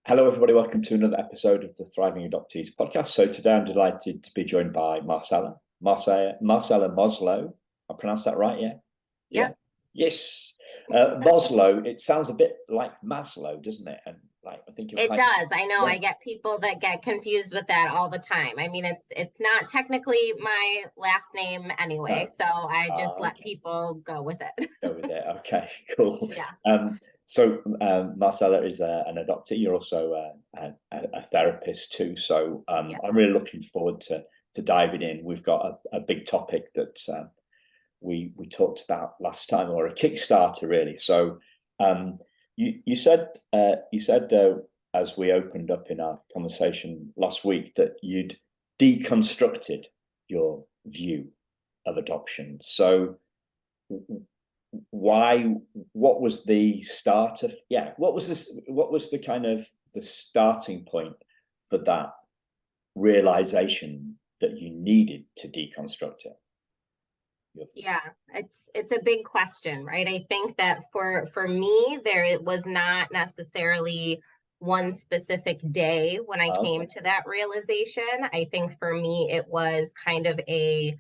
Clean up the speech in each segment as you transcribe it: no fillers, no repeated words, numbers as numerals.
Hello, everybody. Welcome to another episode of the Thriving Adoptees podcast. So today I'm delighted to be joined by Marcella Moslow. I pronounced that right, yeah? Yeah. Yes. Moslow, it sounds a bit like Maslow, doesn't it? And I think It does. I know. Yeah. I get people that get confused with that all the time. I mean, it's not technically my last name anyway, so I just let people go with it. Go with it. Okay, cool. Yeah. Marcella is an adoptee. You're also a therapist too. So Yeah. I'm really looking forward to diving in. We've got a big topic that we talked about last time, or a Kickstarter, really. So you said as we opened up in our conversation last week that you'd deconstructed your view of adoption. So what was the start of what was the kind of the starting point for that realization that you needed to deconstruct it? Yeah, it's a big question, right? I think that for me, it was not necessarily one specific day when I came to that realization. I think for me, it was kind of a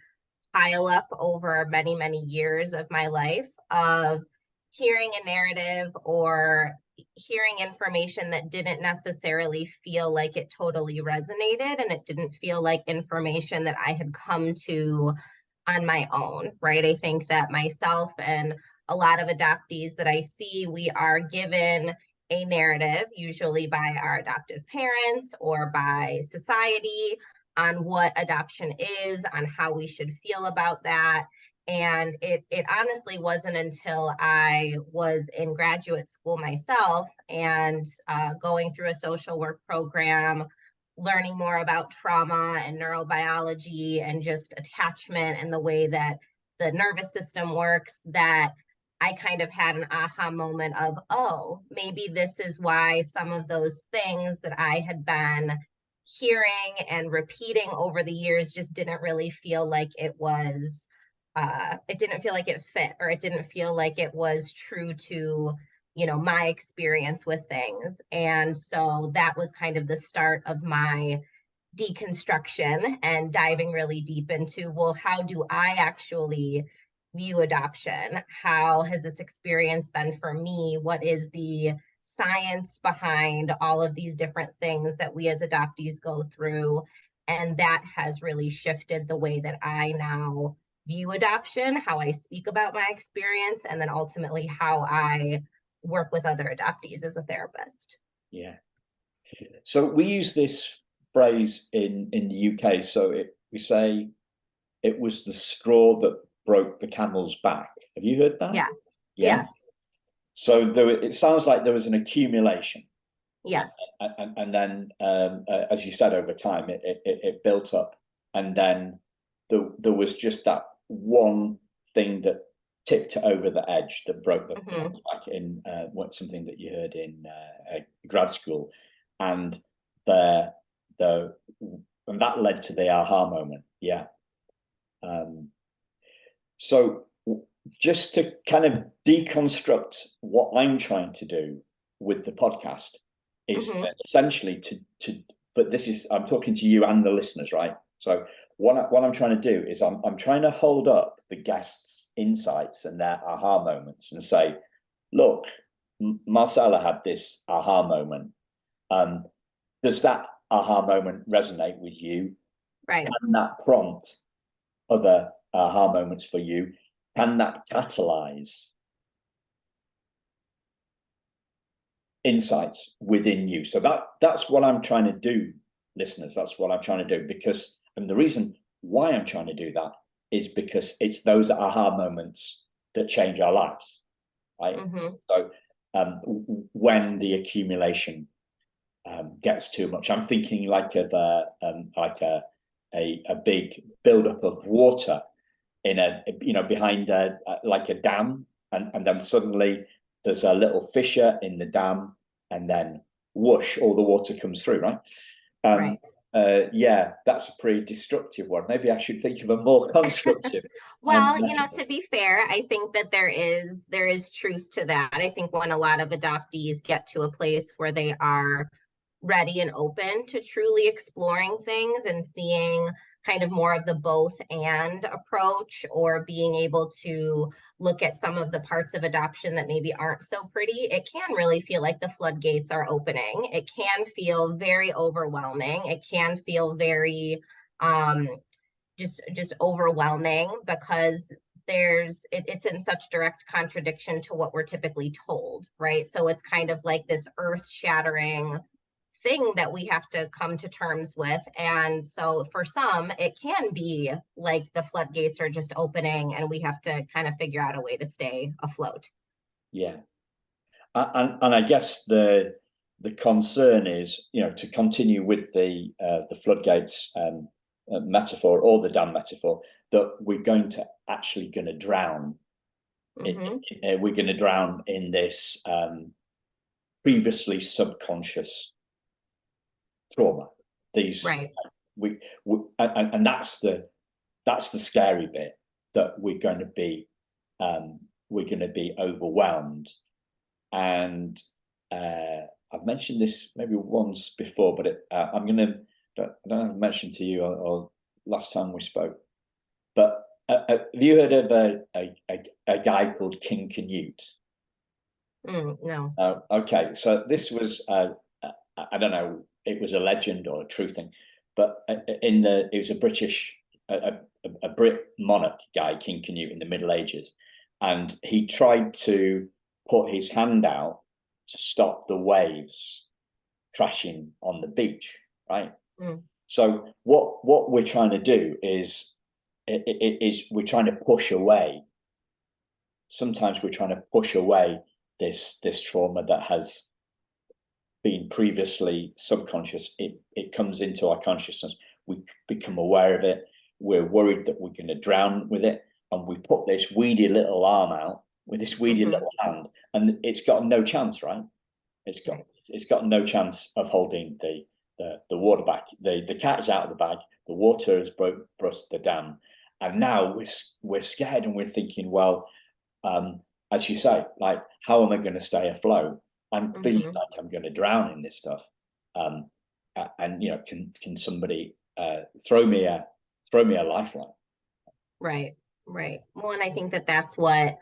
pile up over many, many years of my life of hearing a narrative or hearing information that didn't necessarily feel like it totally resonated, and it didn't feel like information that I had come to on my own, right? I think that myself and a lot of adoptees that I see, we are given a narrative, usually by our adoptive parents or by society, on what adoption is, on how we should feel about that. And it honestly wasn't until I was in graduate school myself and going through a social work program, learning more about trauma and neurobiology and just attachment and the way that the nervous system works, that I kind of had an aha moment of, oh, maybe this is why some of those things that I had been hearing and repeating over the years just didn't really feel like it was, it didn't feel like it fit, or it didn't feel like it was true to my experience with things. And so that was kind of the start of my deconstruction and diving really deep into, well, how do I actually view adoption? How has this experience been for me? What is the science behind all of these different things that we as adoptees go through? And that has really shifted the way that I now view adoption, how I speak about my experience, and then ultimately how I work with other adoptees as a therapist. Yeah. So we use this phrase in the UK. So we say it was the straw that broke the camel's back. Have you heard that? Yes. Yeah. Yes. So it sounds like there was an accumulation. Yes. And then, as you said, over time, it built up. And then there was just that one thing that tipped it over the edge, that broke the back in something that you heard in grad school. And and that led to the aha moment. Yeah. So just to kind of deconstruct what I'm trying to do with the podcast is essentially but I'm talking to you and the listeners, right? So what I'm trying to do is I'm trying to hold up the guests' insights and their aha moments and say, look, Marcella had this aha moment. Does that aha moment resonate with you? Right. Can that prompt other aha moments for you? Can that catalyze insights within you? So that's what I'm trying to do, listeners. That's what I'm trying to do, and the reason why I'm trying to do that is because it's those aha moments that change our lives, right? So when the accumulation gets too much, I'm thinking like of a big buildup of water in behind like a dam, and then suddenly there's a little fissure in the dam, and then whoosh, all the water comes through, right? Right. Yeah, that's a pretty destructive one. Maybe I should think of a more constructive. Well, to be fair, I think that there is truth to that. I think when a lot of adoptees get to a place where they are ready and open to truly exploring things and seeing kind of more of the both and approach, or being able to look at some of the parts of adoption that maybe aren't so pretty, it can really feel like the floodgates are opening. It can feel very overwhelming. It can feel very just overwhelming, because it's in such direct contradiction to what we're typically told, right? So it's kind of like this earth-shattering thing that we have to come to terms with. And so for some, it can be like the floodgates are just opening and we have to kind of figure out a way to stay afloat. Yeah. And I guess the concern is, to continue with the floodgates metaphor, or the dam metaphor, that we're going to drown. Mm-hmm. We're going to drown in this previously subconscious trauma. These, right. And that's the scary bit, that we're going to be overwhelmed. And I've mentioned this maybe once before, but I don't know if I mentioned to you or last time we spoke, but have you heard of a guy called King Canute? No. Okay, so this was I don't know, it was a legend or a true thing, but it was a British, a Brit monarch guy, King Canute, in the Middle Ages, and he tried to put his hand out to stop the waves crashing on the beach, right? So what we're trying to do is we're trying to push away. Sometimes we're trying to push away this trauma that has been previously subconscious. It comes into our consciousness. We become aware of it. We're worried that we're going to drown with it, and we put this weedy little arm out with this weedy little hand, and it's got no chance, right? It's got no chance of holding the water back. The cat is out of the bag. The water has burst the dam, and now we're scared, and we're thinking, well, as you say, like, how am I going to stay afloat? I'm feeling like I'm going to drown in this stuff, and can somebody throw me a lifeline? Right. Well, and I think that's what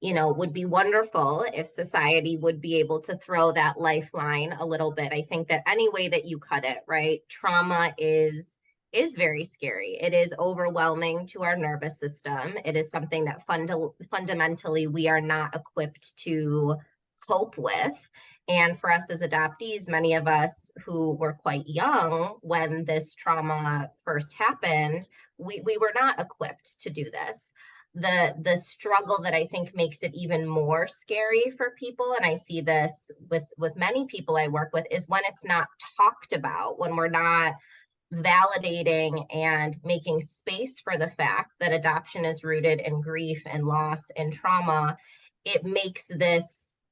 would be wonderful if society would be able to throw that lifeline a little bit. I think that any way that you cut it, right? Trauma is very scary. It is overwhelming to our nervous system. It is something that fundamentally we are not equipped to cope with. And for us as adoptees, many of us who were quite young when this trauma first happened, we were not equipped to do this. The struggle that I think makes it even more scary for people, and I see this with many people I work with, is when it's not talked about, when we're not validating and making space for the fact that adoption is rooted in grief and loss and trauma. It makes this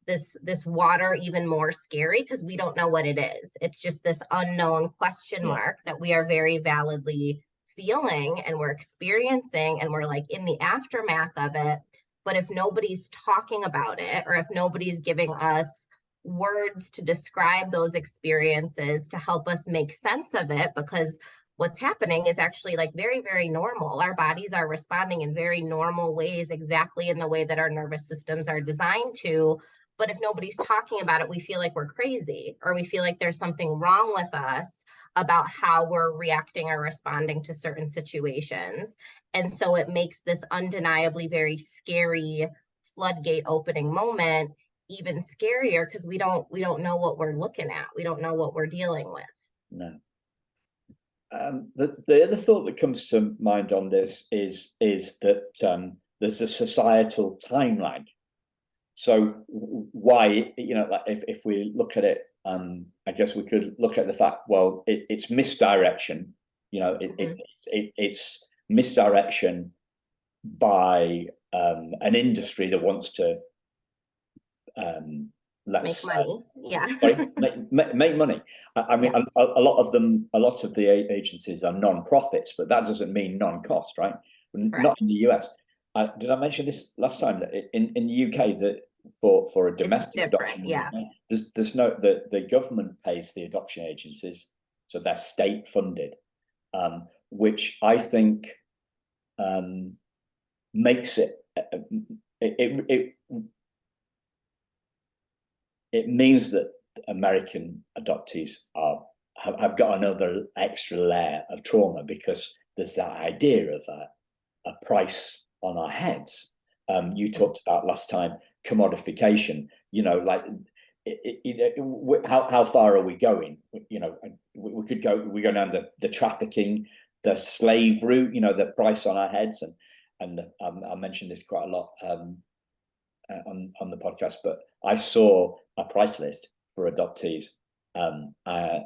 water even more scary, because we don't know what it is. It's just this unknown question mark that we are very validly feeling and we're experiencing, and we're like in the aftermath of it. But if nobody's talking about it, or if nobody's giving us words to describe those experiences to help us make sense of it, because what's happening is actually like very, very normal. Our bodies are responding in very normal ways, exactly in the way that our nervous systems are designed to. But if nobody's talking about it, we feel like we're crazy, or we feel like there's something wrong with us about how we're reacting or responding to certain situations. And so it makes this undeniably very scary floodgate opening moment even scarier, because we don't know what we're looking at. We don't know what we're dealing with. No. The other thought that comes to mind on this is that there's a societal time lag. So why, like if we look at it, I guess we could look at the fact, well, it's misdirection. It's misdirection by an industry that wants to make money. Make money. I mean, a lot of the agencies are non-profits, but that doesn't mean non-cost, right? Correct. Not in the US. Did I mention this last time, that in the UK, that for a domestic adoption, yeah. There's no, the government pays the adoption agencies, so they're state funded, which I think makes it means that American adoptees have got another extra layer of trauma, because there's that idea of a price on our heads. You talked about last time commodification. You know, like how far are we going? You know, we could go. We go down the trafficking, the slave route. You know, the price on our heads, and I mentioned this quite a lot on the podcast. But I saw a price list for adoptees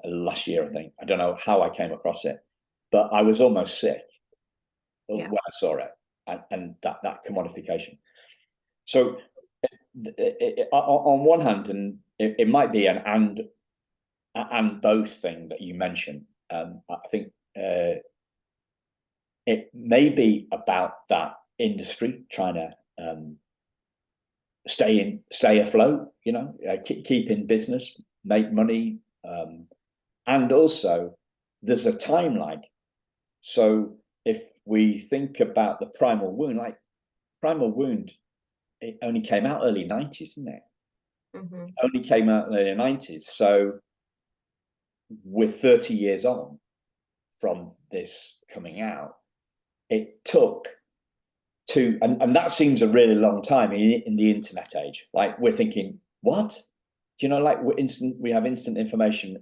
last year, I think. I don't know how I came across it, but I was almost sick when I saw it, and that commodification. So on one hand, and it might be an and both thing that you mentioned. I think it may be about that industry trying to stay afloat, you know, keep in business, make money, and also there's a timeline. So if we think about the primal wound, like primal wound, it only came out early 90s, didn't it? Mm-hmm. Only came out early 90s. So we're 30 years on from this coming out. It took and that seems a really long time in the internet age. Like, we're thinking, what? Do you know, like, we have instant information,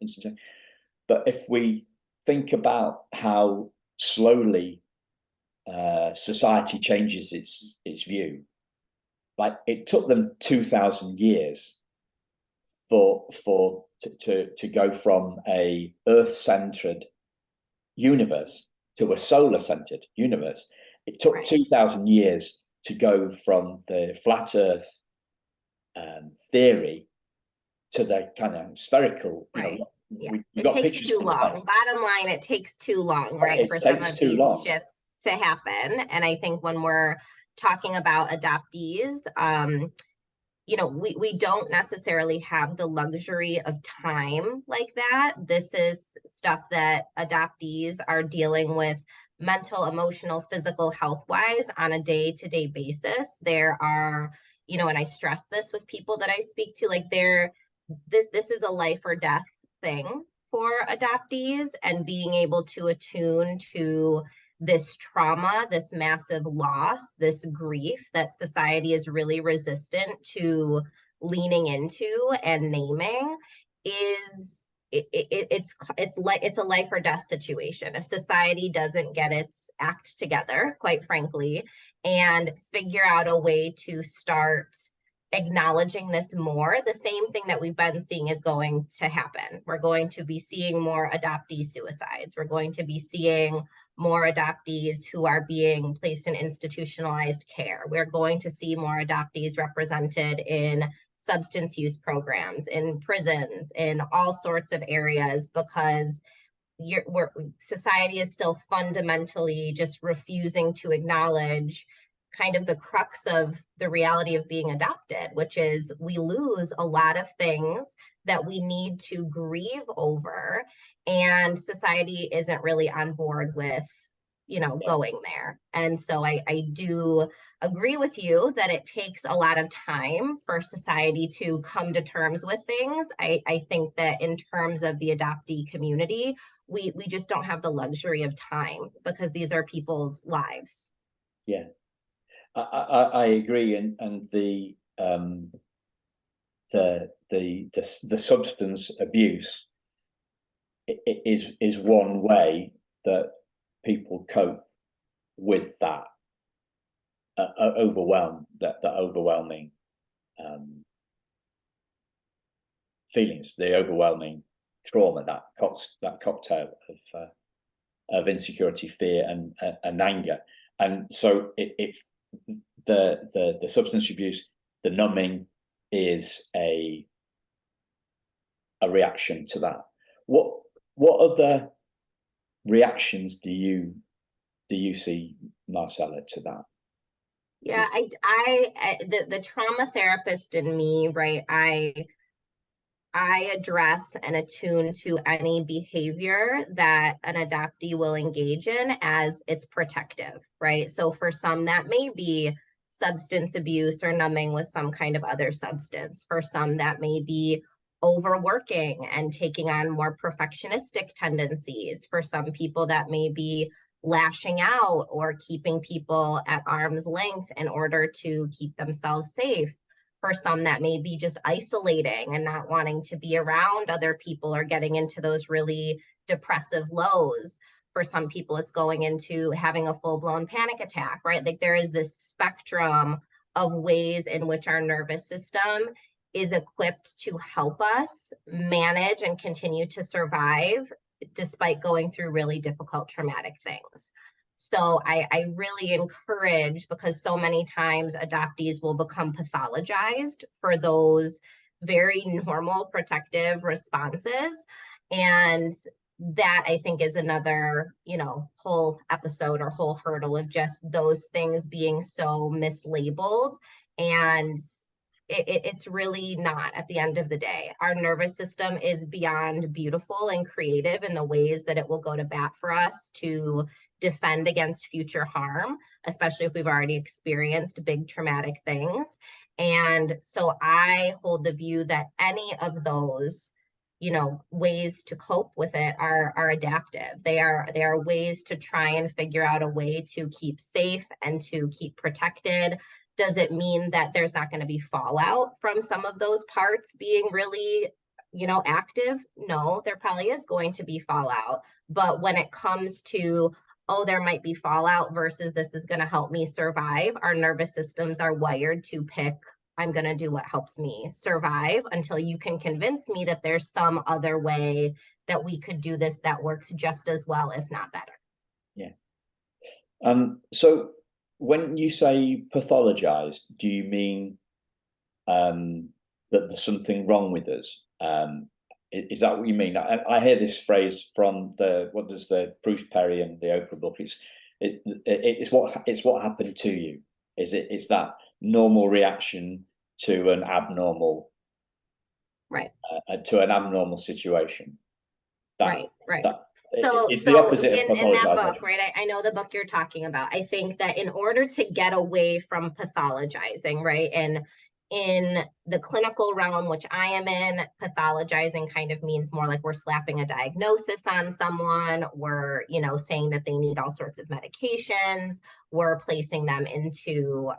but if we think about how slowly society changes its view, like, it took them 2,000 years to go from a Earth-centered universe to a solar-centered universe. It took 2,000 years to go from the flat Earth theory to the kind of spherical. Right. You know, it takes too long. Bottom line, it takes too long, right, for some of these shifts to happen. And I think when we're talking about adoptees, you know, we don't necessarily have the luxury of time like that. This is stuff that adoptees are dealing with mental, emotional, physical, health-wise on a day-to-day basis. There are, you know, and I stress this with people that I speak to, like, this is a life or death thing for adoptees, and being able to attune to this trauma, this massive loss, this grief that society is really resistant to leaning into and naming is it's a life or death situation. If society doesn't get its act together, quite frankly, and figure out a way to start acknowledging this more, the same thing that we've been seeing is going to happen. We're going to be seeing more adoptee suicides. We're going to be seeing more adoptees who are being placed in institutionalized care. We're going to see more adoptees represented in substance use programs, in prisons, in all sorts of areas, because society is still fundamentally just refusing to acknowledge kind of the crux of the reality of being adopted, which is we lose a lot of things that we need to grieve over, and society isn't really on board with, you know, going there. And so I do agree with you that it takes a lot of time for society to come to terms with things. I think that in terms of the adoptee community, we just don't have the luxury of time, because these are people's lives. Yeah, I agree, and the substance abuse is one way that people cope with that overwhelming feelings, the overwhelming trauma, that cocktail of insecurity, fear, and anger. And so the substance abuse, the numbing, is a reaction to that. What other reactions do you see, Marcella, to that? Yeah, the trauma therapist in me, right? I address and attune to any behavior that an adoptee will engage in as it's protective, right? So for some, that may be substance abuse or numbing with some kind of other substance. For some, that may be overworking and taking on more perfectionistic tendencies. For some people, that may be lashing out or keeping people at arm's length in order to keep themselves safe. For some, that may be just isolating and not wanting to be around other people or getting into those really depressive lows. For some people, it's going into having a full-blown panic attack, right? Like there is this spectrum of ways in which our nervous system is equipped to help us manage and continue to survive despite going through really difficult traumatic things. So I really encourage, because so many times adoptees will become pathologized for those very normal protective responses. And that I think is another, whole episode or whole hurdle of just those things being so mislabeled. And it's really not at the end of the day. Our nervous system is beyond beautiful and creative in the ways that it will go to bat for us to defend against future harm, especially if we've already experienced big traumatic things. And so I hold the view that any of those, ways to cope with it are adaptive. They are ways to try and figure out a way to keep safe and to keep protected. Does it mean that there's not going to be fallout from some of those parts being really, active? No, there probably is going to be fallout. But when it comes to, oh, there might be fallout versus this is going to help me survive, our nervous systems are wired to pick, I'm going to do what helps me survive until you can convince me that there's some other way that we could do this that works just as well, if not better. Yeah. So when you say pathologized, do you mean that there's something wrong with us? Is that what you mean? I hear this phrase from what does the Bruce Perry and the Oprah book? It's what happened to you. It's that normal reaction to an abnormal, right? To an abnormal situation. Right. So it's the opposite of in that book, right? I know the book you're talking about. I think that in order to get away from pathologizing, right, and in the clinical realm, which I am in, pathologizing kind of means more like we're slapping a diagnosis on someone. We're, saying that they need all sorts of medications. We're placing them into,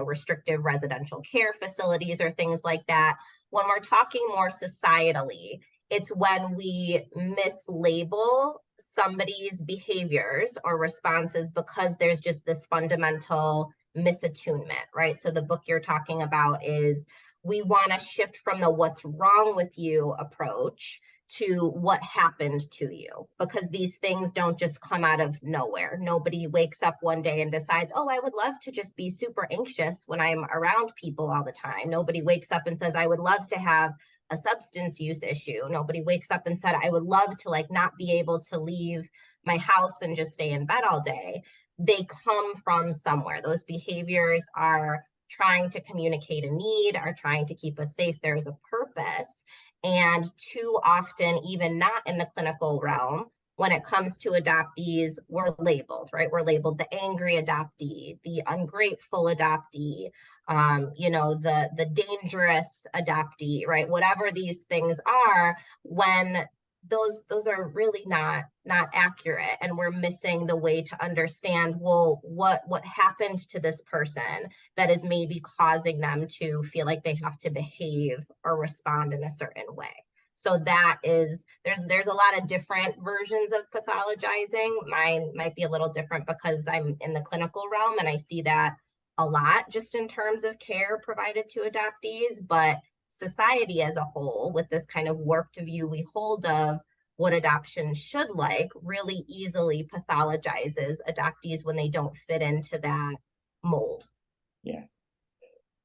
restrictive residential care facilities or things like that. When we're talking more societally, it's when we mislabel somebody's behaviors or responses because there's just this fundamental misattunement, right? So the book you're talking about is we want to shift from the what's wrong with you approach to what happened to you, because these things don't just come out of nowhere. Nobody wakes up one day and decides, oh, I would love to just be super anxious when I'm around people all the time. Nobody wakes up and says, I would love to have a substance use issue. Nobody wakes up and said, I would love to not be able to leave my house and just stay in bed all day. They come from somewhere. Those behaviors are trying to communicate a need, are trying to keep us safe. There's a purpose. And too often, even not in the clinical realm, when it comes to adoptees, we're labeled, right? We're labeled the angry adoptee, the ungrateful adoptee, the dangerous adoptee, right? Whatever these things are, when those are really not accurate, and we're missing the way to understand, well, what happened to this person that is maybe causing them to feel like they have to behave or respond in a certain way. So that is, there's a lot of different versions of pathologizing. Mine might be a little different because I'm in the clinical realm and I see that a lot just in terms of care provided to adoptees, but society as a whole, with this kind of warped view we hold of what adoption should really easily pathologizes adoptees when they don't fit into that mold. Yeah.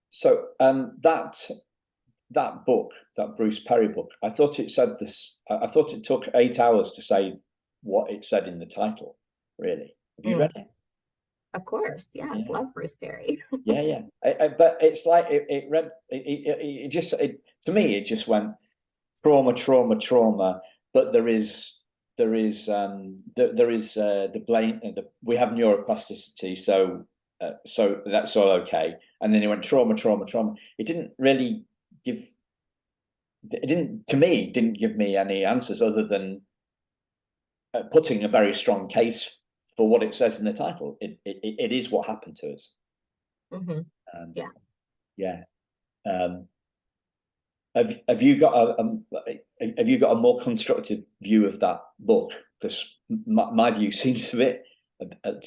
So that book, that Bruce Perry book, I thought it said this. I thought it took 8 hours to say what it said in the title. Really, have you read it? Of course, yes, Yeah. love Bruce Perry. Yeah. But it's like it just to me it just went trauma. But there is the blame. We have neuroplasticity, so that's all okay. And then it went trauma. It didn't really give. It didn't give me any answers other than putting a very strong case for what it says in the title. It is what happened to us. Mm-hmm. Yeah. Have you got a more constructive view of that book? Because my view seems a bit,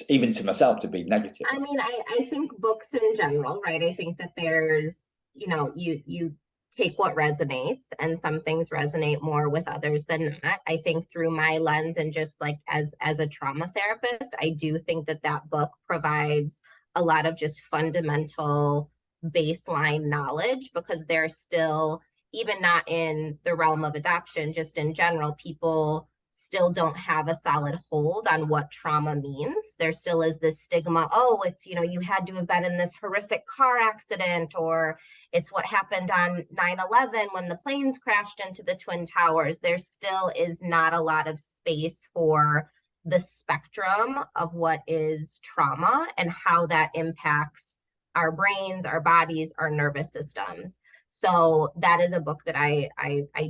even to myself, to be negative. I mean, I think books in general, right? I think that there's, you take what resonates, and some things resonate more with others than not. I think through my lens, and just like as a trauma therapist, I do think that that book provides a lot of just fundamental baseline knowledge, because there's still, even not in the realm of adoption, just in general, people still don't have a solid hold on what trauma means. There still is this stigma, oh, it's, you had to have been in this horrific car accident, or it's what happened on 9/11 when the planes crashed into the Twin Towers. There still is not a lot of space for the spectrum of what is trauma and how that impacts our brains, our bodies, our nervous systems. So that is a book that I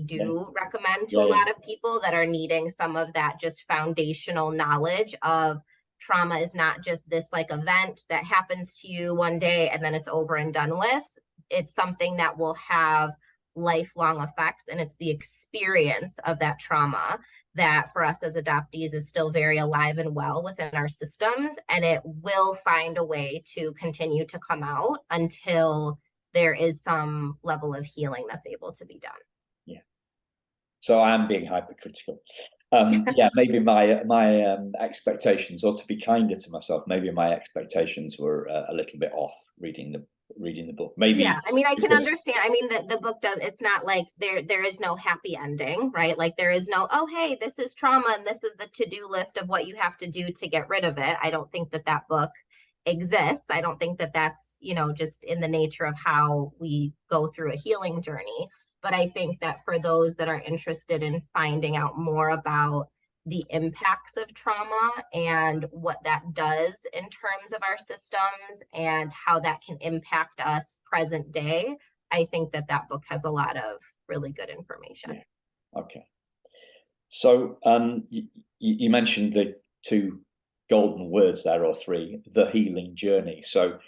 do recommend to a lot of people that are needing some of that just foundational knowledge of trauma is not just this like event that happens to you one day and then it's over and done with. It's something that will have lifelong effects, and it's the experience of that trauma that for us as adoptees is still very alive and well within our systems, and it will find a way to continue to come out until there is some level of healing that's able to be done. Yeah. So I am being hypercritical. Maybe my expectations, or to be kinder to myself, maybe my expectations were a little bit off reading the book. Maybe. Yeah, I mean, I can understand. I mean, the book does, it's not like there is no happy ending, right? Like there is no, oh, hey, this is trauma and this is the to-do list of what you have to do to get rid of it. I don't think that book exists. I don't think that that's, just in the nature of how we go through a healing journey. But I think that for those that are interested in finding out more about the impacts of trauma and what that does in terms of our systems and how that can impact us present day, I think that book has a lot of really good information. Yeah. Okay. So you mentioned the two golden words there, or three, the healing journey. So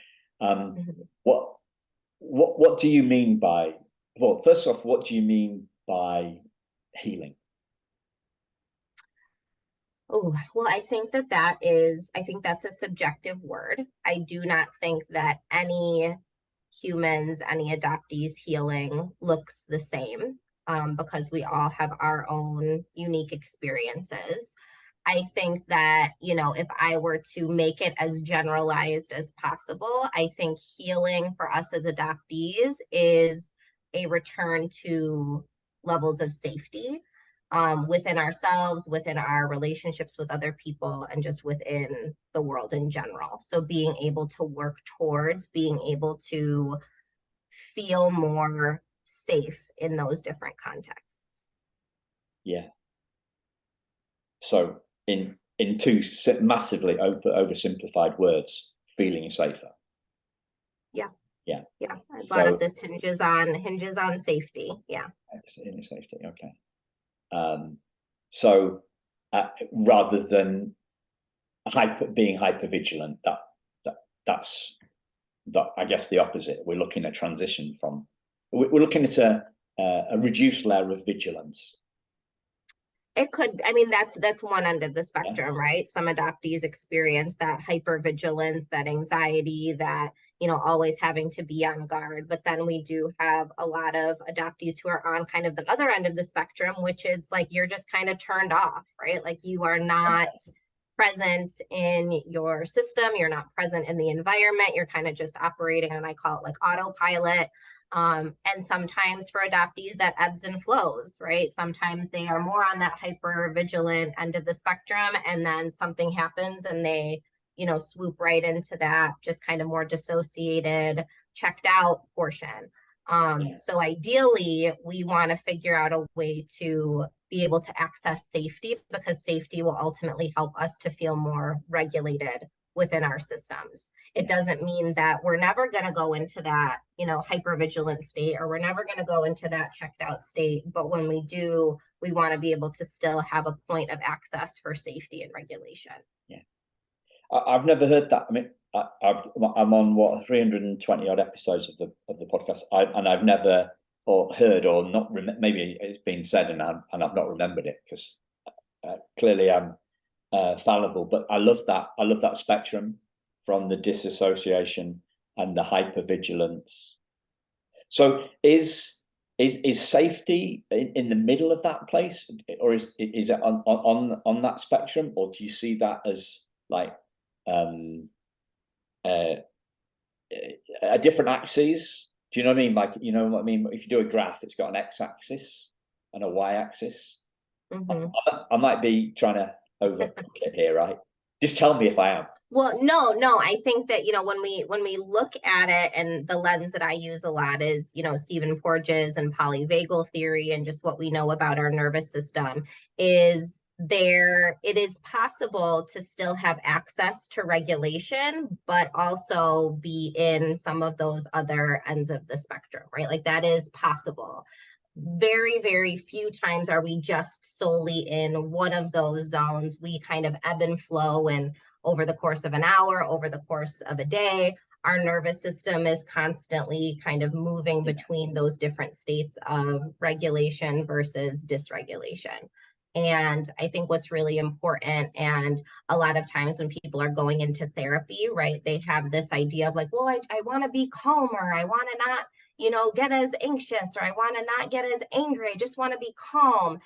what do you mean by, well, first off, what do you mean by healing? Oh, well, I think that's a subjective word. I do not think that any humans, any adoptees healing looks the same, because we all have our own unique experiences. I think that, if I were to make it as generalized as possible, I think healing for us as adoptees is a return to levels of safety, within ourselves, within our relationships with other people, and just within the world in general. So being able to work towards being able to feel more safe in those different contexts. Yeah. So in two massively oversimplified words, feeling safer. Yeah. Yeah. A lot of this hinges on safety. Yeah. In safety. Okay. So rather than being hyper vigilant, that's I guess the opposite. We're looking at transition from. We're looking at a reduced layer of vigilance. It could, I mean, that's one end of the spectrum, right? Some adoptees experience that hypervigilance, that anxiety, that, always having to be on guard. But then we do have a lot of adoptees who are on kind of the other end of the spectrum, which is like, you're just kind of turned off, right? Like you are not present in your system. You're not present in the environment. You're kind of just operating on, I call it like autopilot. And sometimes for adoptees that ebbs and flows, right? Sometimes they are more on that hyper vigilant end of the spectrum, and then something happens and they, swoop right into that, just kind of more dissociated, checked out portion. So ideally, we want to figure out a way to be able to access safety, because safety will ultimately help us to feel more regulated within our systems. It doesn't mean that we're never going to go into that, hypervigilant state, or we're never going to go into that checked out state. But when we do, we want to be able to still have a point of access for safety and regulation. Yeah. I've never heard that. I mean, I'm on 320 odd episodes of the podcast, and I've never heard or not. Maybe it's been said, and I've not remembered it, because clearly I'm fallible. But I love that. I love that spectrum from the disassociation and the hypervigilance. So is safety in the middle of that place, or is it on that spectrum, or do you see that as like a different axes? Do you know what I mean? Like, you know what I mean? If you do a graph, it's got an x-axis and a y-axis. I might be trying to overcook it here, right? Just tell me if I am. Well, no, I think that, when we look at it, and the lens that I use a lot is, Stephen Porges and polyvagal theory, and just what we know about our nervous system, is it is possible to still have access to regulation, but also be in some of those other ends of the spectrum, right? Like, that is possible. Very, very few times are we just solely in one of those zones. We kind of ebb and flow, and over the course of an hour, over the course of a day, our nervous system is constantly kind of moving between those different states of regulation versus dysregulation. And I think what's really important, and a lot of times when people are going into therapy, right, they have this idea of like, well, I want to be calmer. I want to not, get as anxious, or I want to not get as angry. I just want to be calm.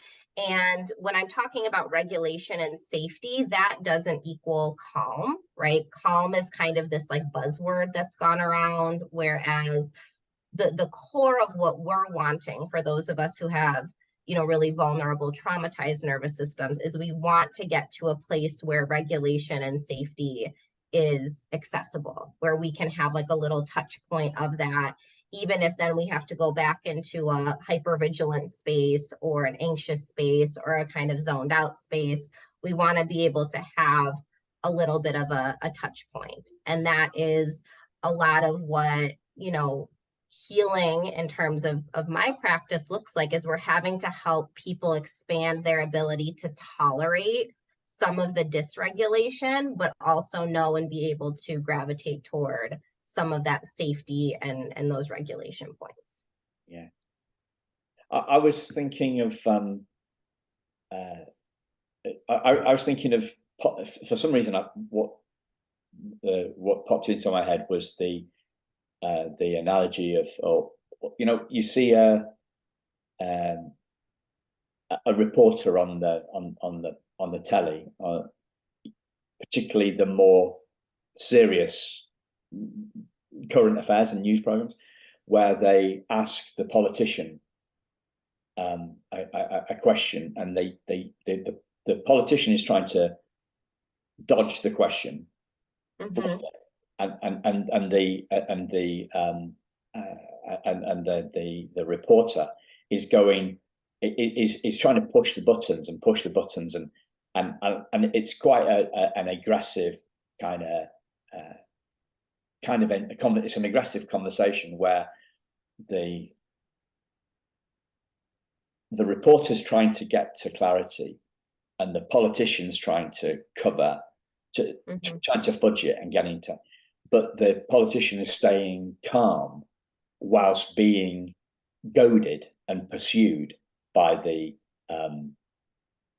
And when I'm talking about regulation and safety, that doesn't equal calm, right? Calm is kind of this like buzzword that's gone around, whereas the core of what we're wanting for those of us who have, really vulnerable, traumatized nervous systems, is we want to get to a place where regulation and safety is accessible, where we can have like a little touch point of that, even if then we have to go back into a hypervigilant space, or an anxious space, or a kind of zoned out space. We want to be able to have a little bit of a touch point. And that is a lot of what, healing in terms of my practice looks like, is we're having to help people expand their ability to tolerate some of the dysregulation, but also know and be able to gravitate toward some of that safety and those regulation points. Yeah. I was thinking of, I was thinking of, for some reason, what popped into my head was the analogy of, you see a reporter on the telly, particularly the more serious current affairs and news programs, where they ask the politician a question, and the politician is trying to dodge the question, and the reporter is going, is trying to push the buttons, and it's quite an aggressive it's an aggressive conversation, where the reporter's trying to get to clarity, and the politician's trying to cover, trying to fudge it and get into. But the politician is staying calm whilst being goaded and pursued by the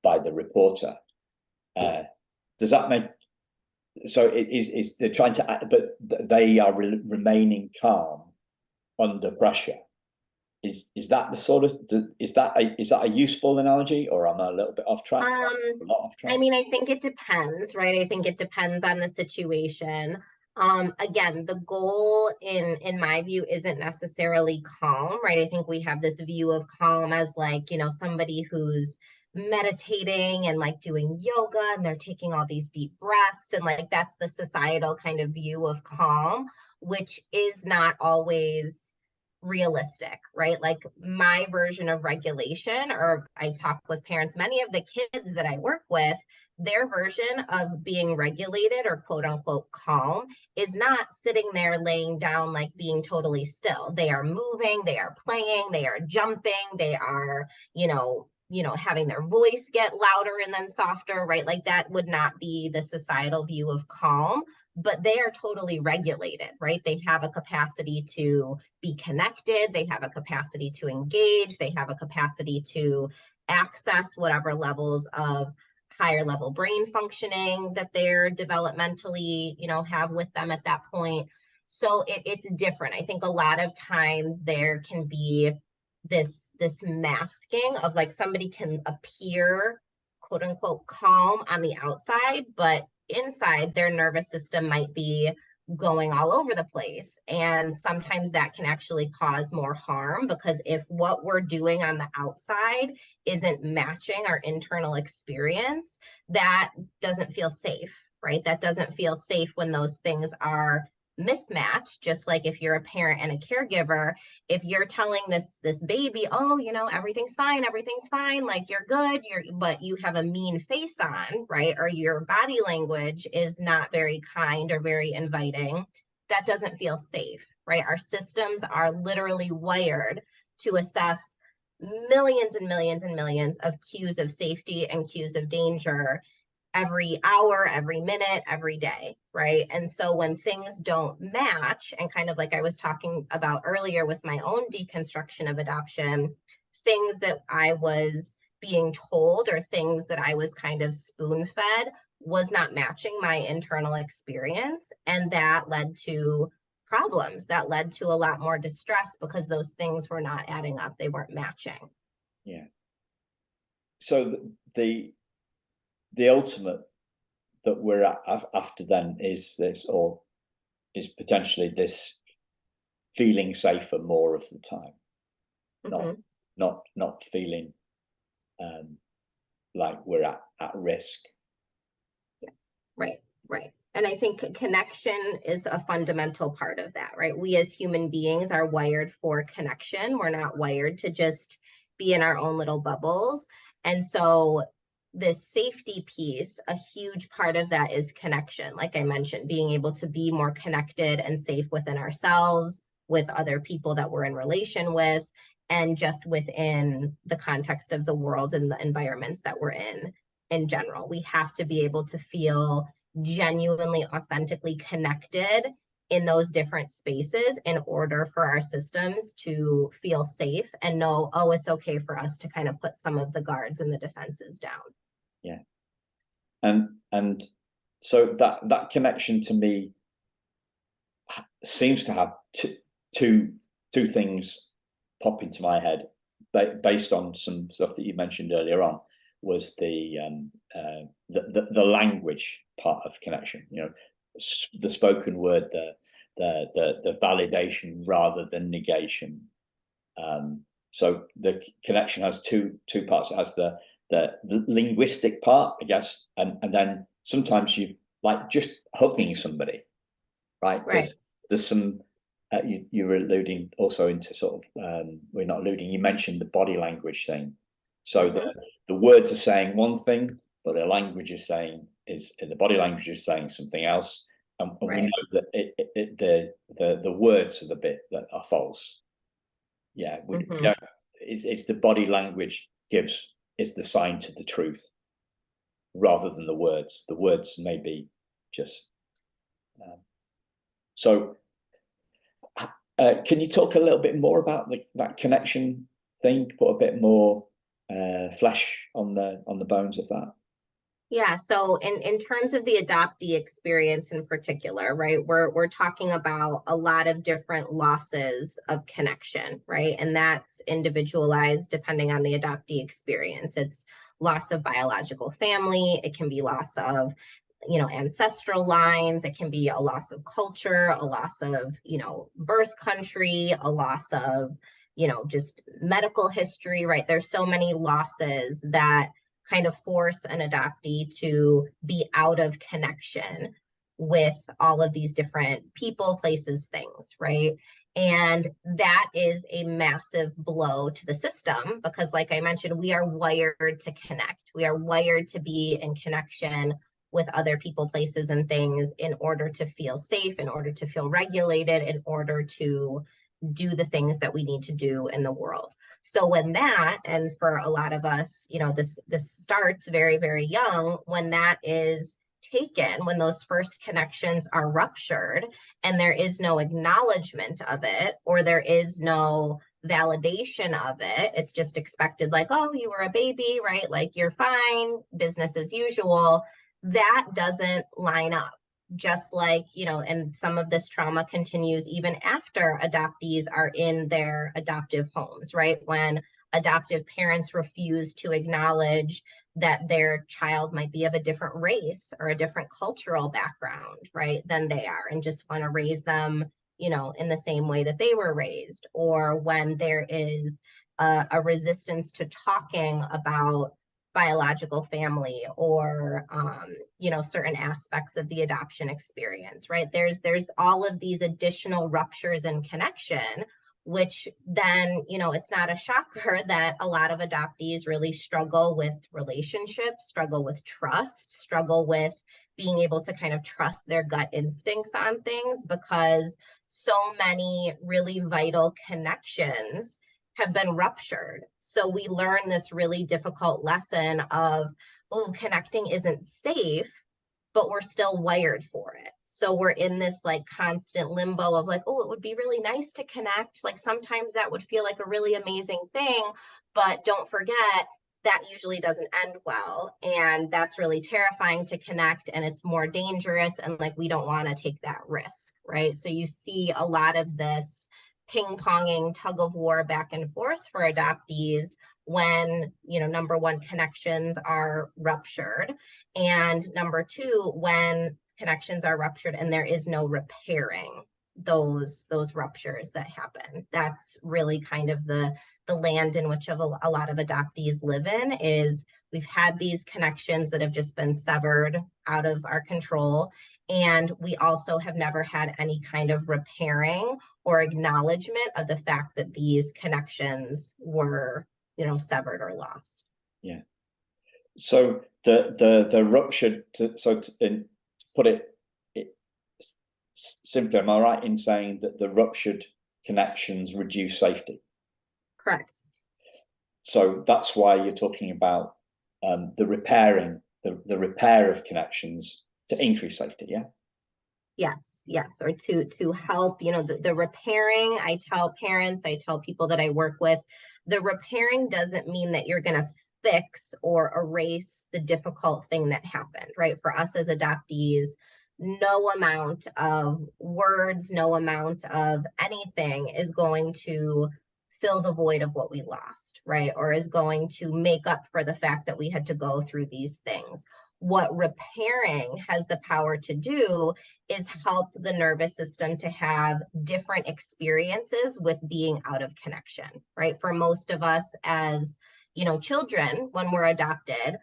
reporter. Does that make? So it is they're trying to, but they are remaining calm under pressure. Is that the sort of, is that a useful analogy, or am I a little bit off track? I mean, I think it depends, right? I think it depends on the situation. Again, the goal in my view isn't necessarily calm, right? I think we have this view of calm as like, somebody who's meditating and like doing yoga, and they're taking all these deep breaths, and like that's the societal kind of view of calm, which is not always realistic, right? Like my version of regulation, or I talk with parents, many of the kids that I work with, their version of being regulated or quote unquote calm is not sitting there laying down, like being totally still. They are moving, they are playing, they are jumping, they are, having their voice get louder and then softer, right? Like that would not be the societal view of calm, but they are totally regulated, right? They have a capacity to be connected, they have a capacity to engage, they have a capacity to access whatever levels of higher level brain functioning that they're developmentally, have with them at that point. So it's different. I think a lot of times there can be this masking of like somebody can appear quote unquote calm on the outside, but inside their nervous system might be going all over the place. And sometimes that can actually cause more harm, because if what we're doing on the outside isn't matching our internal experience, that doesn't feel safe, right? That doesn't feel safe when those things are mismatched. Just like if you're a parent and a caregiver, if you're telling this baby, oh, everything's fine, like you're good, but you have a mean face on, right? Or your body language is not very kind or very inviting, that doesn't feel safe, right? Our systems are literally wired to assess millions and millions and millions of cues of safety and cues of danger every hour, every minute, every day, right? And so when things don't match, and kind of like I was talking about earlier with my own deconstruction of adoption, things that I was being told or things that I was kind of spoon fed was not matching my internal experience. And that led to problems, that led to a lot more distress, because those things were not adding up. They weren't matching. Yeah. So the ultimate that we're after then is this, or is potentially this feeling safer more of the time, not feeling like we're at risk. Yeah. Right. And I think connection is a fundamental part of that, right? We as human beings are wired for connection. We're not wired to just be in our own little bubbles. And so this safety piece, a huge part of that is connection. Like I mentioned, being able to be more connected and safe within ourselves, with other people that we're in relation with, and just within the context of the world and the environments that we're in general. We have to be able to feel genuinely, authentically connected in those different spaces in order for our systems to feel safe and know, oh, it's okay for us to kind of put some of the guards and the defenses down. Yeah. And so that connection to me seems to have two things pop into my head based on some stuff that you mentioned earlier on, was the language part of connection, the spoken word, the validation rather than negation. So the connection has two parts. It has the linguistic part, I guess, and then sometimes you've like just hugging somebody, right? There's some you were alluding also into sort of we're not alluding, you mentioned the body language thing. So the words are saying one thing, but the language is saying the body language is saying something else, and we know that the words are the bit that are false. Yeah, we don't. It's the body language is the sign to the truth, rather than the words. The words may be just. So, can you talk a little bit more about that connection thing? Put a bit more flesh on the bones of that. Yeah, so in terms of the adoptee experience in particular, right, we're talking about a lot of different losses of connection, right? And that's individualized depending on the adoptee experience. It's loss of biological family, it can be loss of, ancestral lines, it can be a loss of culture, a loss of, birth country, a loss of, just medical history, right? There's so many losses that kind of force an adoptee to be out of connection with all of these different people, places, things, right? And that is a massive blow to the system because, like I mentioned, we are wired to connect. We are wired to be in connection with other people, places, and things in order to feel safe, in order to feel regulated, in order to do the things that we need to do in the world. So when that, and for a lot of us, you know, this starts very, very young, when that is taken, when those first connections are ruptured and there is no acknowledgement of it, or there is no validation of it, it's just expected like, oh, you were a baby, right? Like you're fine, business as usual. That doesn't line up. Just like, you know, and some of this trauma continues even after adoptees are in their adoptive homes, right? When adoptive parents refuse to acknowledge that their child might be of a different race or a different cultural background, right, than they are, and just want to raise them, you know, in the same way that they were raised, or when there is a resistance to talking about biological family or you know, certain aspects of the adoption experience, right? There's all of these additional ruptures in connection, which then, you know, it's not a shocker that a lot of adoptees really struggle with relationships, struggle with trust, struggle with being able to kind of trust their gut instincts on things, because so many really vital connections have been ruptured. So we learn this really difficult lesson of, oh, connecting isn't safe, but we're still wired for it. So we're in this like constant limbo of like, oh, it would be really nice to connect. Like sometimes that would feel like a really amazing thing, but don't forget that usually doesn't end well. And that's really terrifying to connect, and it's more dangerous. And like, we don't want to take that risk, right? So you see a lot of this ping-ponging tug of war back and forth for adoptees when, you know, number one, connections are ruptured, and number two, when connections are ruptured and there is no repairing those ruptures that happen. That's really kind of the land in which a lot of adoptees live in, is we've had these connections that have just been severed out of our control, and we also have never had any kind of repairing or acknowledgement of the fact that these connections were, you know, severed or lost. Yeah. So the ruptured, to put it simply, am I right in saying that the ruptured connections reduce safety? Correct. So that's why you're talking about the repairing, the repair of connections to increase safety, yeah? Yes, or to help, you know, the repairing. I tell parents, I tell people that I work with, the repairing doesn't mean that you're going to fix or erase the difficult thing that happened, right? For us as adoptees, no amount of words, no amount of anything is going to fill the void of what we lost, right? Or is going to make up for the fact that we had to go through these things. What repairing has the power to do is help the nervous system to have different experiences with being out of connection, right? For most of us as, you know, children, when we're adopted,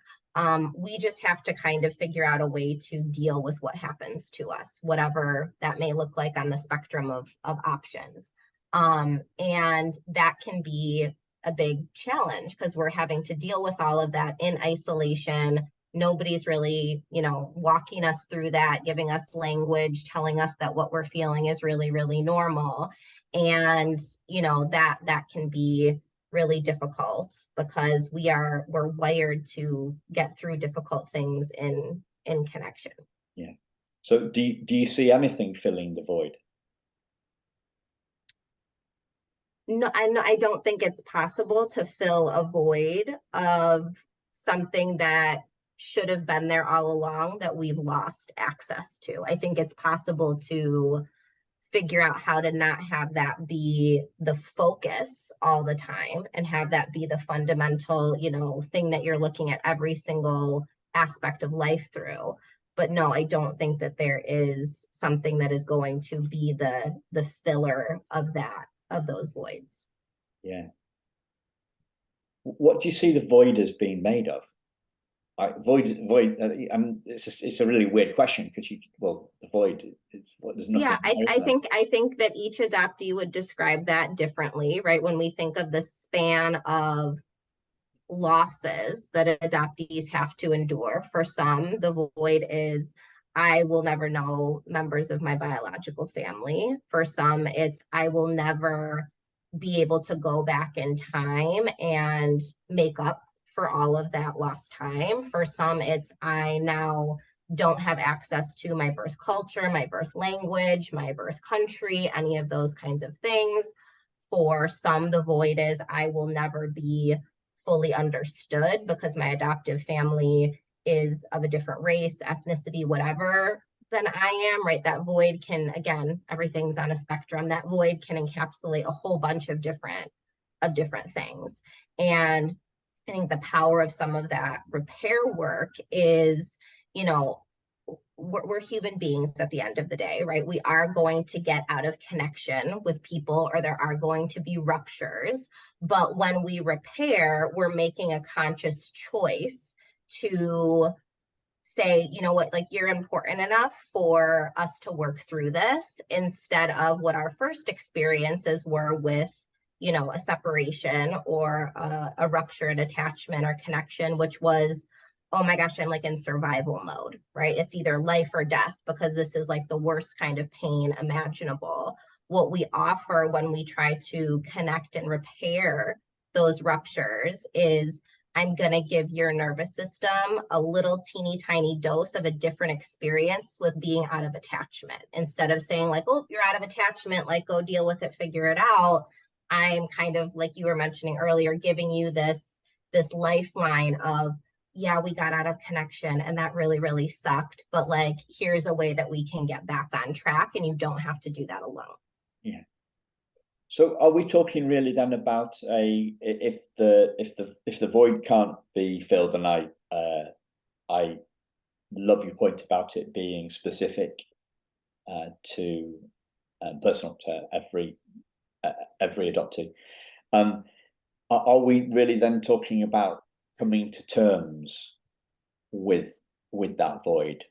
we just have to kind of figure out a way to deal with what happens to us, whatever that may look like on the spectrum of options. And that can be a big challenge because we're having to deal with all of that in isolation. Nobody's really, you know, walking us through that, giving us language, telling us that what we're feeling is really, really normal. And, you know, that can be really difficult because we're wired to get through difficult things in connection. Yeah. So do you see anything filling the void? No, I don't think it's possible to fill a void of something that should have been there all along that we've lost access to. I think it's possible to figure out how to not have that be the focus all the time and have that be the fundamental, you know, thing that you're looking at every single aspect of life through. But no, I don't think that there is something that is going to be the filler of that, of those voids. Yeah. What do you see the void as being made of? It's a really weird question because the void, there's nothing. Yeah, I think that each adoptee would describe that differently, right? When we think of the span of losses that adoptees have to endure, for some, the void is, I will never know members of my biological family. For some, it's, I will never be able to go back in time and make up for all of that lost time. For some, it's, I now don't have access to my birth culture, my birth language, my birth country, any of those kinds of things. For some, the void is, I will never be fully understood because my adoptive family is of a different race, ethnicity, whatever, than I am, right? That void can, again, everything's on a spectrum. That void can encapsulate a whole bunch of different things. And I think the power of some of that repair work is, you know, we're human beings at the end of the day, right? We are going to get out of connection with people, or there are going to be ruptures. But when we repair, we're making a conscious choice to say, you know what, like, you're important enough for us to work through this, instead of what our first experiences were with, you know, a separation or a rupture in attachment or connection, which was, oh my gosh, I'm like in survival mode, right? It's either life or death because this is like the worst kind of pain imaginable. What we offer when we try to connect and repair those ruptures is, I'm going to give your nervous system a little teeny tiny dose of a different experience with being out of attachment. Instead of saying like, oh, you're out of attachment, like go deal with it, figure it out. I'm kind of, like you were mentioning earlier, giving you this lifeline of, yeah, we got out of connection and that really, really sucked. But like, here's a way that we can get back on track and you don't have to do that alone. Yeah. So are we talking really then about if the void can't be filled, and I love your point about it being specific to personal to every adoptee. Are we really then talking about coming to terms with that void,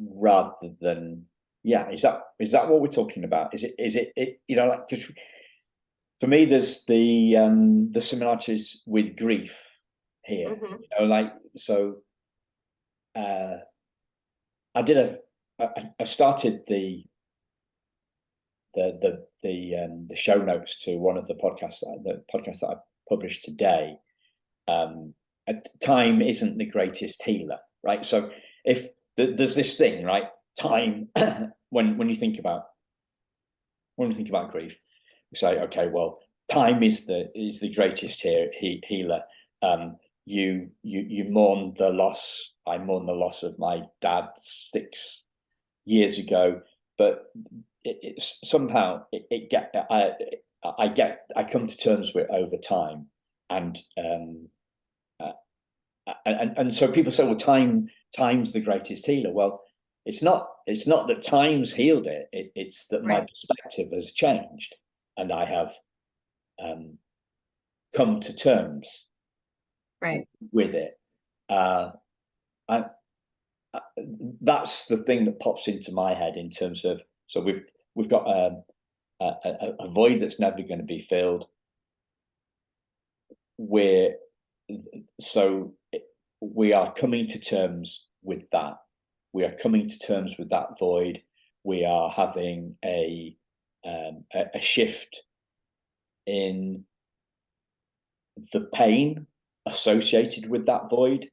rather than, yeah, is that what we're talking about? Is it you know, like, because for me there's the similarities with grief here. Mm-hmm. You know, like, so I started the show notes to one of the podcasts that I published today. Time isn't the greatest healer, right? So if there's this thing, right, time, when you think about grief, you say, okay, well, time is the greatest healer. You mourn the loss. I mourn the loss of my dad 6 years ago, but it's somehow I come to terms with it over time, and so people say, well, time's the greatest healer. Well, it's not that time's healed it. It's that my perspective has changed, and I have come to terms with it. That's the thing that pops into my head in terms of, so we've got a void that's never going to be filled. We are coming to terms with that. We are coming to terms with that void. We are having a shift in the pain associated with that void.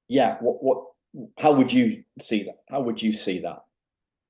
Yeah, how would you see that? How would you see that?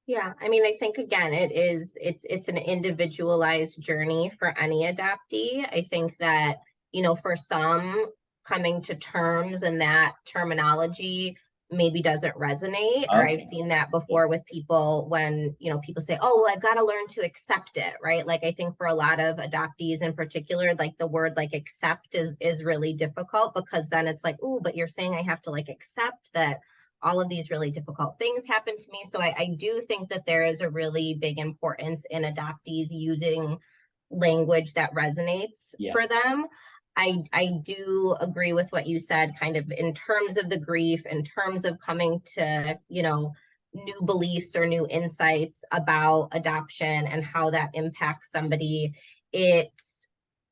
Yeah, I mean, I think again, it's an individualized journey for any adoptee. I think that, you know, for some, coming to terms and that terminology maybe doesn't resonate, or I've seen that before with people when, you know, people say, oh, well, I've got to learn to accept it, right? Like, I think for a lot of adoptees in particular, like the word like accept is really difficult, because then it's like, oh, but you're saying I have to like accept that all of these really difficult things happen to me. So I do think that there is a really big importance in adoptees using language that resonates for them. I do agree with what you said, kind of in terms of the grief, in terms of coming to, you know, new beliefs or new insights about adoption and how that impacts somebody. It's,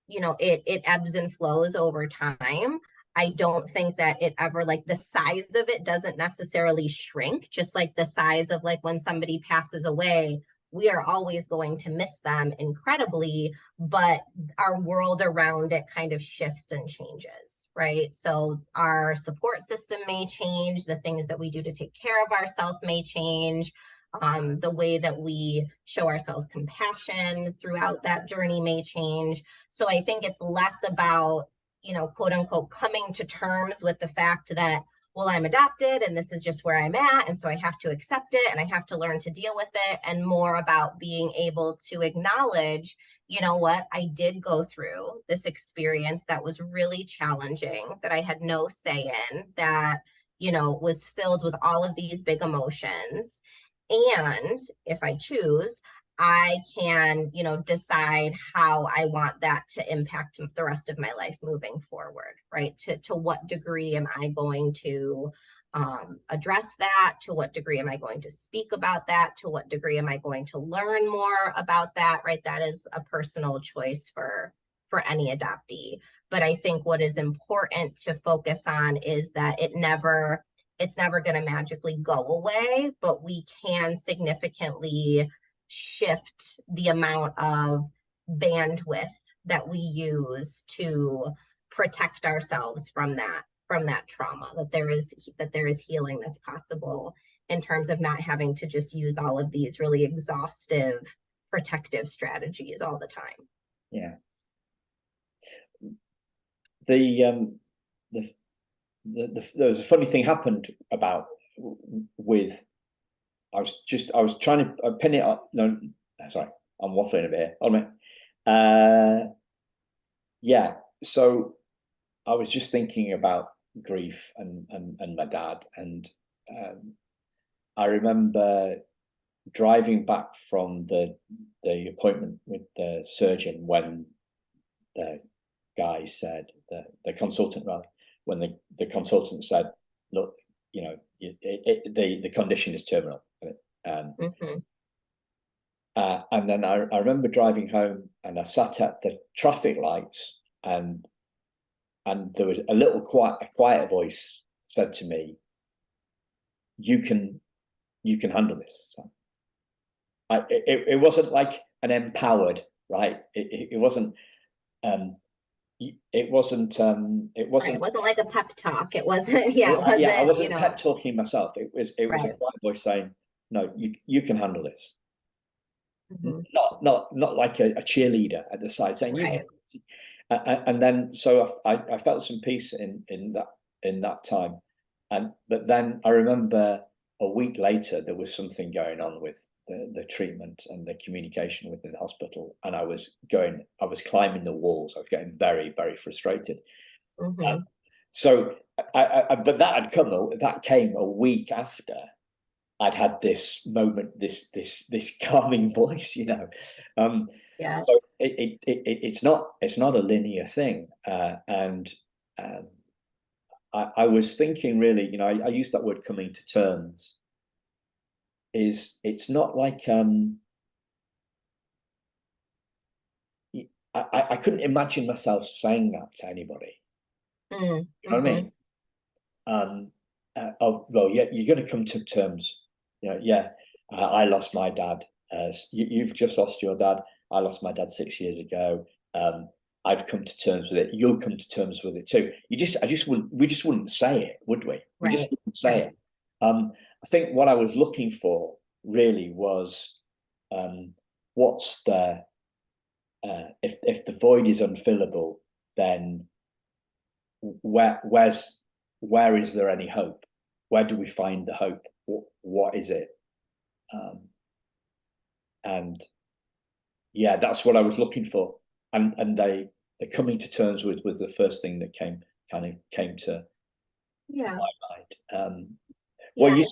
you know, it ebbs and flows over time. I don't think that it ever, like, the size of it doesn't necessarily shrink, just like the size of, like, when somebody passes away, we are always going to miss them incredibly, but our world around it kind of shifts and changes, right? So our support system may change, the things that we do to take care of ourselves may change, the way that we show ourselves compassion throughout that journey may change. So I think it's less about, you know, quote unquote, coming to terms with the fact that, well, I'm adopted and this is just where I'm at. And so I have to accept it and I have to learn to deal with it, and more about being able to acknowledge, you know what, I did go through this experience that was really challenging, that I had no say in, that, you know, was filled with all of these big emotions. And if I choose, I can, you know, decide how I want that to impact the rest of my life moving forward, right? To what degree am I going to address that? To what degree am I going to speak about that? To what degree am I going to learn more about that, right? That is a personal choice for any adoptee. But I think what is important to focus on is that it's never going to magically go away, but we can significantly shift the amount of bandwidth that we use to protect ourselves from that trauma, that there is healing that's possible, in terms of not having to just use all of these really exhaustive protective strategies all the time. Yeah. There was a funny thing happened I was trying to pin it up. No, sorry, I'm waffling a bit here. Hold on a minute. Yeah, so I was just thinking about grief and my dad, and I remember driving back from the appointment with the surgeon when the guy said, the consultant rather, when the consultant said, look, you know, the condition is terminal. Mm-hmm. And then I remember driving home, and I sat at the traffic lights, and there was a quiet voice said to me, you can handle this. So it wasn't like an empowered, right? It wasn't it wasn't like a pep talk. It wasn't, yeah, it wasn't, I wasn't, you know, pep talking myself. It was right. a quiet voice saying, no, you can handle this. Mm-hmm. Not like a cheerleader at the side saying, right. you can. And then so I felt some peace in that time. But then I remember a week later there was something going on with the treatment and the communication within the hospital, and I was climbing the walls. I was getting very, very frustrated. Mm-hmm. So but that came a week after I'd had this moment, this calming voice, you know. Yeah. So it's not a linear thing, and I was thinking, really, you know, I use that word coming to terms. It's not like I couldn't imagine myself saying that to anybody. Mm-hmm. You know what I mean? Oh well, yeah, you're going to come to terms. You know, yeah, I lost my dad. You've just lost your dad. I lost my dad 6 years ago. I've come to terms with it. You'll come to terms with it too. We just wouldn't say it, would we? We just wouldn't say it. I think what I was looking for really was, what's the if the void is unfillable, then where is there any hope? Where do we find the hope? What is it? And yeah, that's what I was looking for. And the coming to terms with was the first thing that came to my mind. Well, yeah,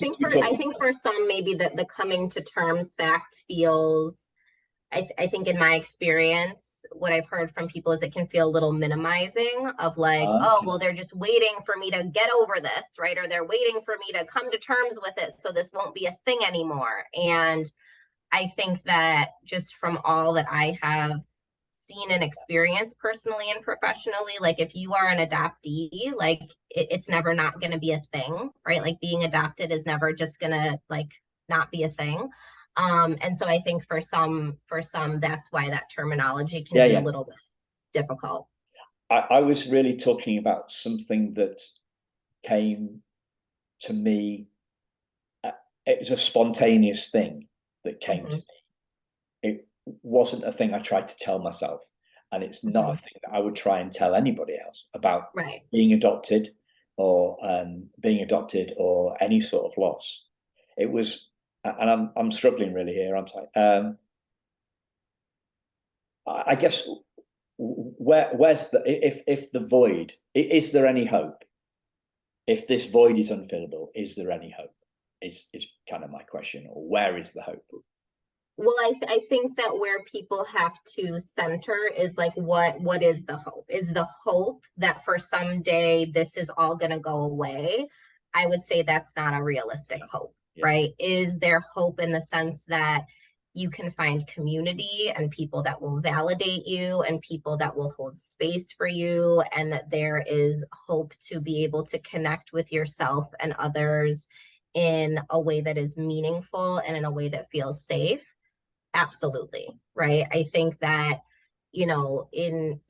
I think for some, maybe the coming to terms fact feels, I think in my experience, what I've heard from people is it can feel a little minimizing of like, oh, Okay. well, they're just waiting for me to get over this, right? Or they're waiting for me to come to terms with it, so this won't be a thing anymore. And I think that just from all that I have seen and experienced personally and professionally, like if you are an adoptee, like it's never not going to be a thing, right? Like being adopted is never just going to like not be a thing. And so I think for some, that's why that terminology can be a little bit difficult. I was really talking about something that came to me. It was a spontaneous thing that came to me. It wasn't a thing I tried to tell myself, and it's not a thing that I would try and tell anybody else about being adopted or any sort of loss. It was, and I'm struggling really here, aren't I? I guess where's the if the void, is there any hope? If this void is unfillable, is there any hope? Is kind of my question, or where is the hope? Well, I think that where people have to center is like what is the hope? Is the hope that for someday this is all going to go away? I would say that's not a realistic hope, right? Is there hope in the sense that you can find community and people that will validate you and people that will hold space for you, and that there is hope to be able to connect with yourself and others in a way that is meaningful and in a way that feels safe? Absolutely, right? I think that, you know, in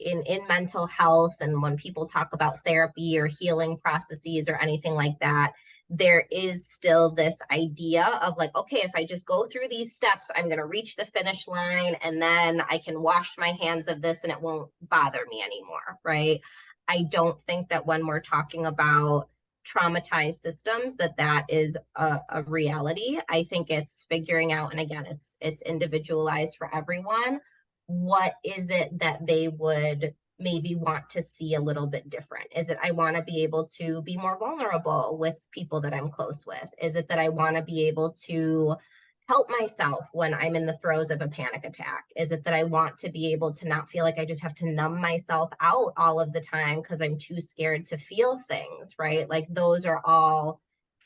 mental health, and when people talk about therapy or healing processes or anything like that, there is still this idea of like, okay, if I just go through these steps, I'm going to reach the finish line and then I can wash my hands of this and it won't bother me anymore, right? I don't think that when we're talking about traumatized systems that is a reality. I think it's figuring out, and again, it's individualized for everyone. What is it that they would maybe want to see a little bit different? Is it I want to be able to be more vulnerable with people that I'm close with? Is it that I want to be able to help myself when I'm in the throes of a panic attack? Is it that I want to be able to not feel like I just have to numb myself out all of the time because I'm too scared to feel things, right? Like those are all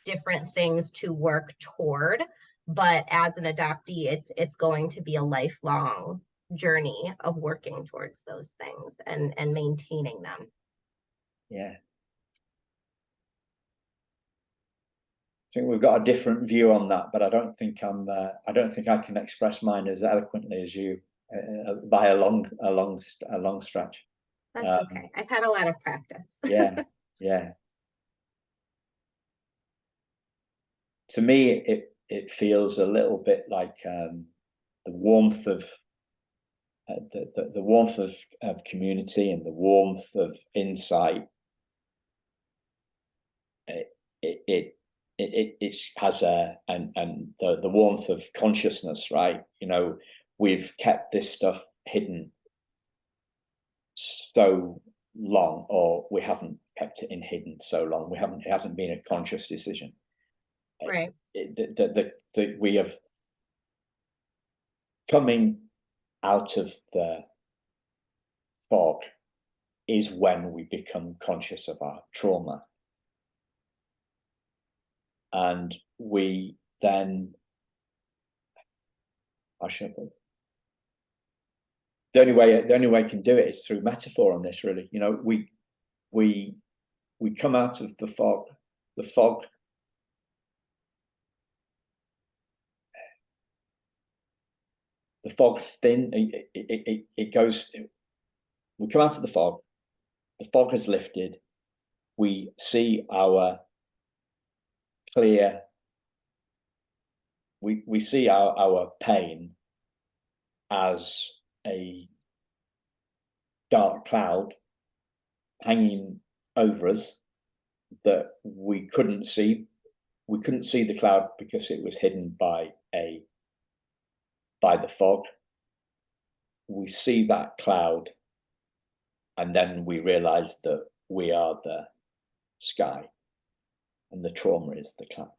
different things to work toward. But as an adoptee, it's going to be a lifelong journey of working towards those things and maintaining them. Yeah. I think we've got a different view on that, but I don't think I can express mine as eloquently as you by a long stretch. That's okay. I've had a lot of practice. Yeah. To me, it feels a little bit like the warmth of the warmth of community and the warmth of insight. It has and the warmth of consciousness, right? You know, we've kept this stuff hidden so long, or we haven't kept it in hidden so long. It hasn't been a conscious decision. Right. We have coming out of the fog is when we become conscious of our trauma. And we then, the only way I can do it is through metaphor on this, really. You know, we come out of the fog. The fog thin. It goes. We come out of the fog. The fog has lifted. We see our clear. We see our pain as a dark cloud hanging over us that we couldn't see. We couldn't see the cloud because it was hidden by the fog. We see that cloud, and then we realize that we are the sky and the trauma is the cloud.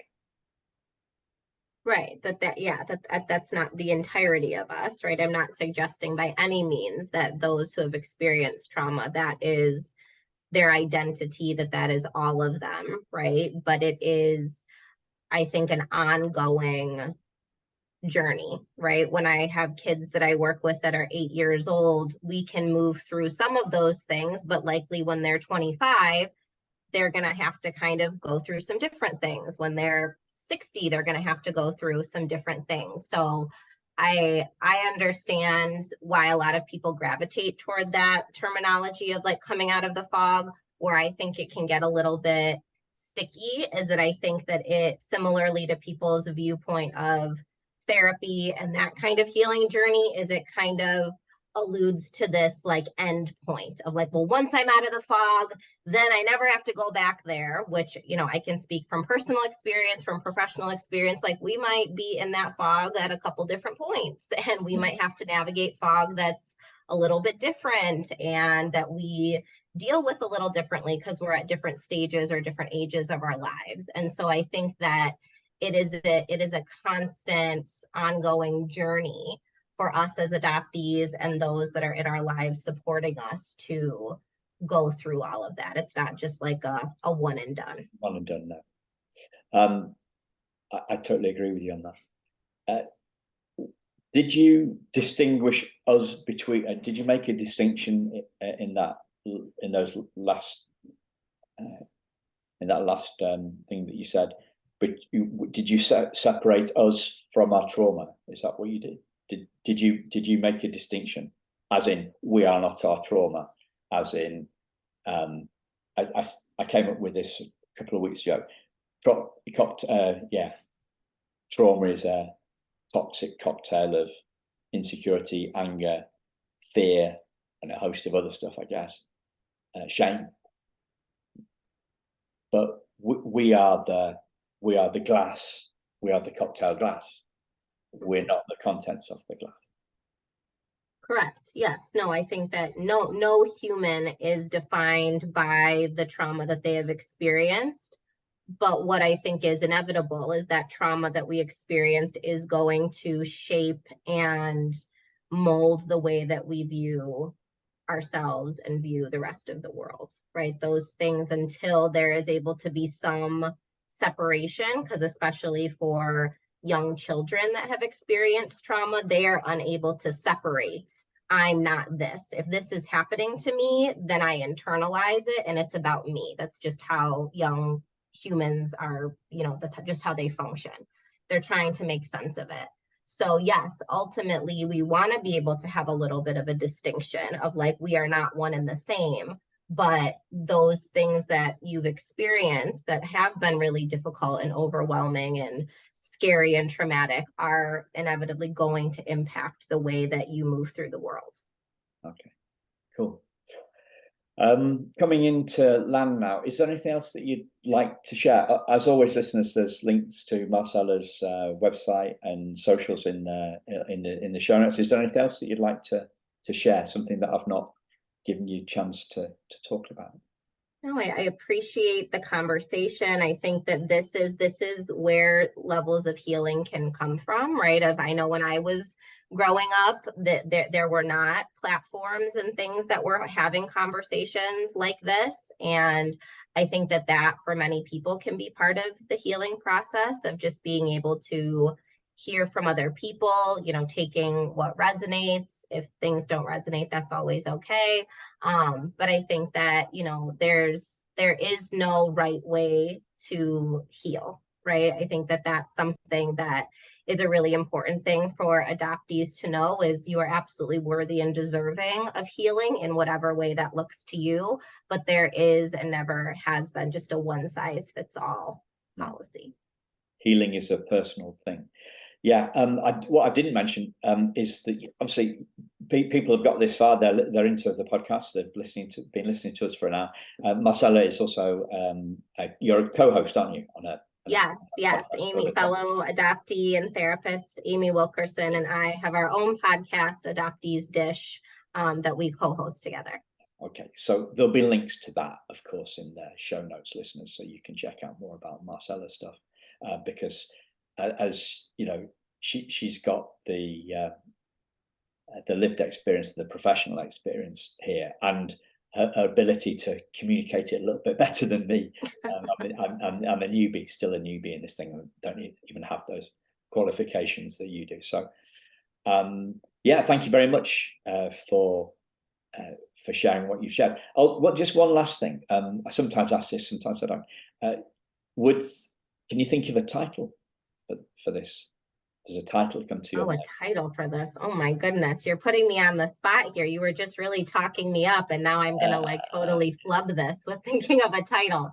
Right. That's not the entirety of us, right? I'm not suggesting by any means that those who have experienced trauma, that is their identity, that is all of them, right? But it is, I think, an ongoing journey, right? When I have kids that I work with that are 8 years old, we can move through some of those things, but likely when they're 25, they're going to have to kind of go through some different things. When they're 60, they're going to have to go through some different things. So I understand why a lot of people gravitate toward that terminology of like coming out of the fog. Where I think it can get a little bit sticky is that I think that it, similarly to people's viewpoint of therapy and that kind of healing journey, is it kind of alludes to this like end point of like, well, once I'm out of the fog, then I never have to go back there, which, you know, I can speak from personal experience, from professional experience. Like, we might be in that fog at a couple different points, and we might have to navigate fog that's a little bit different and that we deal with a little differently because we're at different stages or different ages of our lives. And so I think that it is a constant ongoing journey for us as adoptees and those that are in our lives supporting us to go through all of that. It's not just like a one and done. One and done, no. I totally agree with you on that. Did you distinguish us between? Did you make a distinction in that last thing that you said? But did you separate us from our trauma? Is that what you did? Did you make a distinction, as in we are not our trauma, as in I came up with this a couple of weeks ago. Trauma is a toxic cocktail of insecurity, anger, fear, and a host of other stuff, I guess. Shame. But we are the glass. We are the cocktail glass. We're not the contents of the glass. Correct. Yes. No, I think that no human is defined by the trauma that they have experienced. But what I think is inevitable is that trauma that we experienced is going to shape and mold the way that we view ourselves and view the rest of the world, right? Those things, until there is able to be some separation, because especially for young children that have experienced trauma, they are unable to separate. I'm not this. If this is happening to me, then I internalize it and it's about me. That's just how young humans are, you know, that's just how they function. They're trying to make sense of it. So yes, ultimately, we want to be able to have a little bit of a distinction of like, we are not one and the same, but those things that you've experienced that have been really difficult and overwhelming and scary and traumatic are inevitably going to impact the way that you move through the world. Okay, cool. Coming into land now, is there anything else that you'd like to share? As always, listeners, there's links to Marcella's website and socials in the show notes. Is there anything else that you'd like to share? Something that I've not given you a chance to talk about? No, I appreciate the conversation. I think that this is where levels of healing can come from, right? I know when I was growing up that there were not platforms and things that were having conversations like this. And I think that for many people can be part of the healing process of just being able to hear from other people, you know, taking what resonates. If things don't resonate, that's always okay. But I think that, you know, there is no right way to heal, right? I think that that's something that is a really important thing for adoptees to know, is you are absolutely worthy and deserving of healing in whatever way that looks to you. But there is and never has been just a one size fits all policy. Healing is a personal thing. Yeah. What I didn't mention is that obviously people have got this far. They're into the podcast. They've been listening to us for an hour. Marcella is also you're a co-host, aren't you? Yes. Amy, fellow adoptee and therapist, Amy Wilkerson, and I have our own podcast, Adoptee's Dish, that we co-host together. Okay, so there'll be links to that, of course, in the show notes, listeners, so you can check out more about Marcella's stuff, because as you know, she's got the lived experience, the professional experience here, and her ability to communicate it a little bit better than me. I'm a newbie, still a newbie in this thing. I don't even have those qualifications that you do. So, yeah, thank you very much for sharing what you've shared. Oh, just one last thing. I sometimes ask this, sometimes I don't. Can you think of a title for this? Does a title come to your mind? A title for this? Oh my goodness, you're putting me on the spot here. You were just really talking me up, and now I'm gonna like totally flub this with thinking of a title.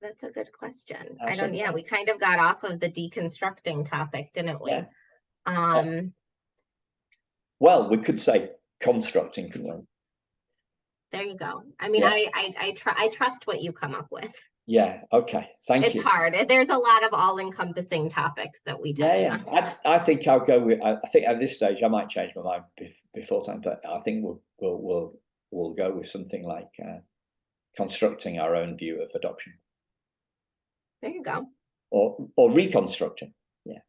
That's a good question. I don't. Yeah, we kind of got off of the deconstructing topic, didn't we? Yeah. Well, we could say constructing, couldn't we? There you go. I mean, yeah. I trust what you come up with. Yeah. Okay. Thank you. It's hard. There's a lot of all-encompassing topics that we touch on. I think I'll go with. I think at this stage I might change my mind before time, but I think we'll go with something like constructing our own view of adoption. There you go. Or reconstructing. Yeah.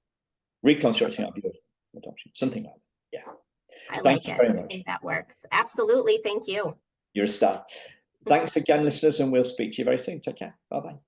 Reconstructing our view of adoption. Something like that. Yeah. Thank you very much. I think that works. Absolutely. Thank you. You're a star. Thanks again, listeners, and we'll speak to you very soon. Take care. Bye-bye.